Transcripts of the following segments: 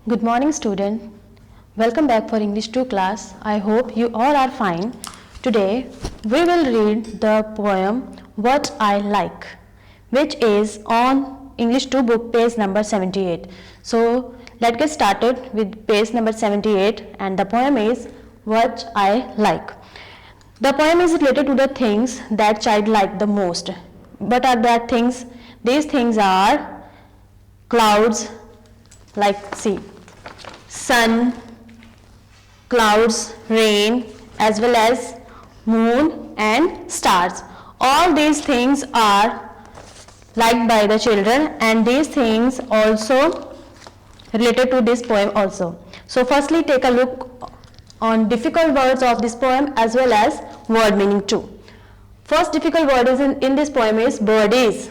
Good morning, student. Welcome back for English 2 class. I hope you all are fine. Today we will read the poem What I Like, which is on English 2 book page number 78. So let's get started with page number 78, and the poem is What I Like. The poem is related to the things that child like the most. What are that things? These things are clouds, like see, sun, clouds, rain, as well as moon and stars. All these things are liked by the children, and these things also related to this poem also. So firstly, take a look on difficult words of this poem as well as word meaning too. First difficult word is in this poem is birdies.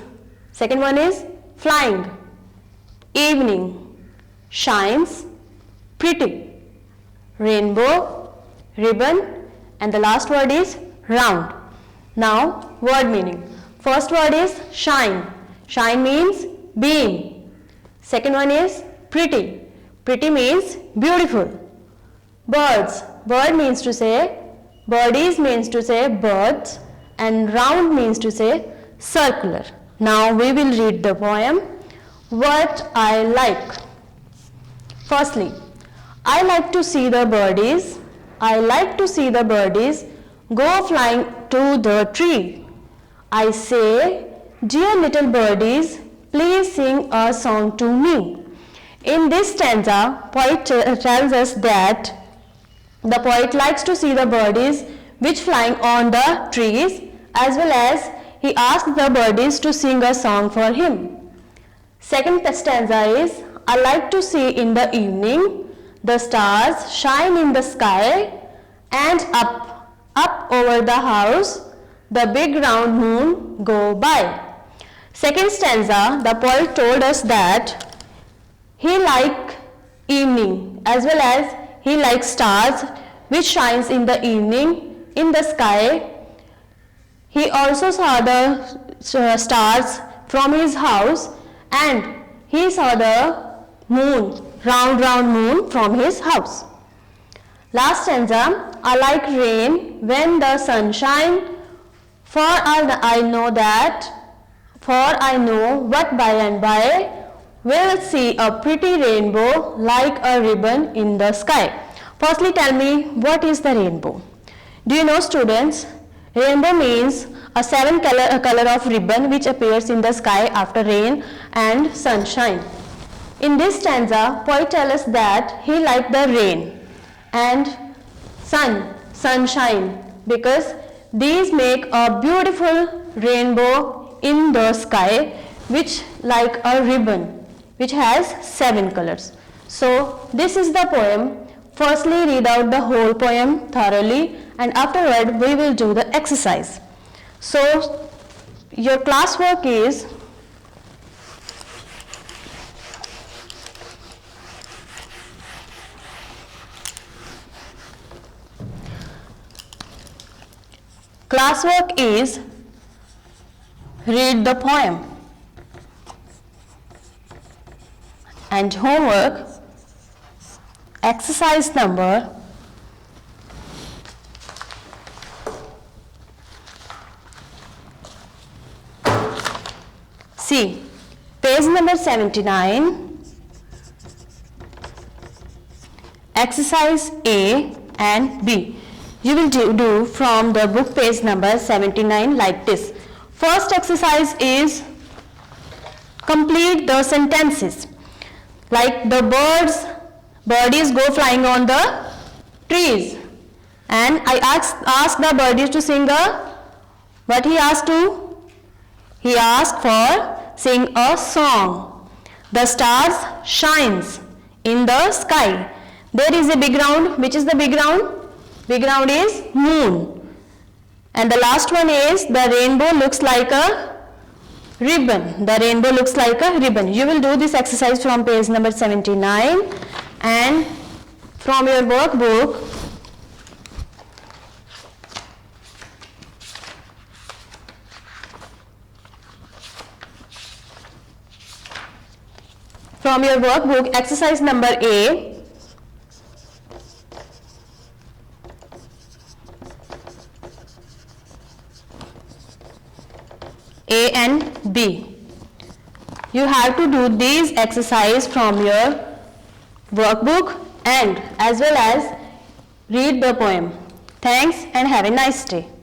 Second one is flying, evening, shines, pretty, rainbow, ribbon, and the last word is round. Now word meaning. First word is shine. Shine means beam. Second one is pretty. Pretty means beautiful. Birds. Bird means to say, birdies means to say birds, and round means to say circular. Now we will read the poem What I Like. Firstly, I like to see the birdies. I like to see the birdies go flying to the tree. I say, dear little birdies, please sing a song to me. In this stanza, poet tells us that the poet likes to see the birdies which flying on the trees, as well as he asks the birdies to sing a song for him. Second stanza is, I like to see in the evening the stars shine in the sky, and up over the house the big round moon go by. Second stanza, the poet told us that he like evening as well as he likes stars which shines in the evening in the sky. He also saw the stars from his house, and he saw the moon, round moon from his house. Last stanza, I like rain when the sun shines, for I know what by and by we'll see a pretty rainbow like a ribbon in the sky. Firstly, tell me, what is the rainbow? Do you know, students? Rainbow means a seven color of ribbon which appears in the sky after rain and sunshine. In this stanza, poet tells us that he liked the rain and sunshine, because these make a beautiful rainbow in the sky which like a ribbon which has 7 colors. So this is the poem. Firstly, read out the whole poem thoroughly, and afterward we will do the exercise. So your classwork is read the poem, and homework exercise number 'C', page number 79, exercise A and B. You will do from the book page number 79 like this. First exercise is complete the sentences. Like the birdies go flying on the trees, and I asked the birdies to sing what he asked to? He asked for sing a song. The stars shines in the sky. There is a big round. Which is the big round? Big round is moon. And the last one is the rainbow looks like a ribbon. The rainbow looks like a ribbon. You will do this exercise from page number 79, and from your workbook from your workbook, exercise number A. A and B. You have to do these exercise from your workbook and as well as read the poem. Thanks and have a nice day.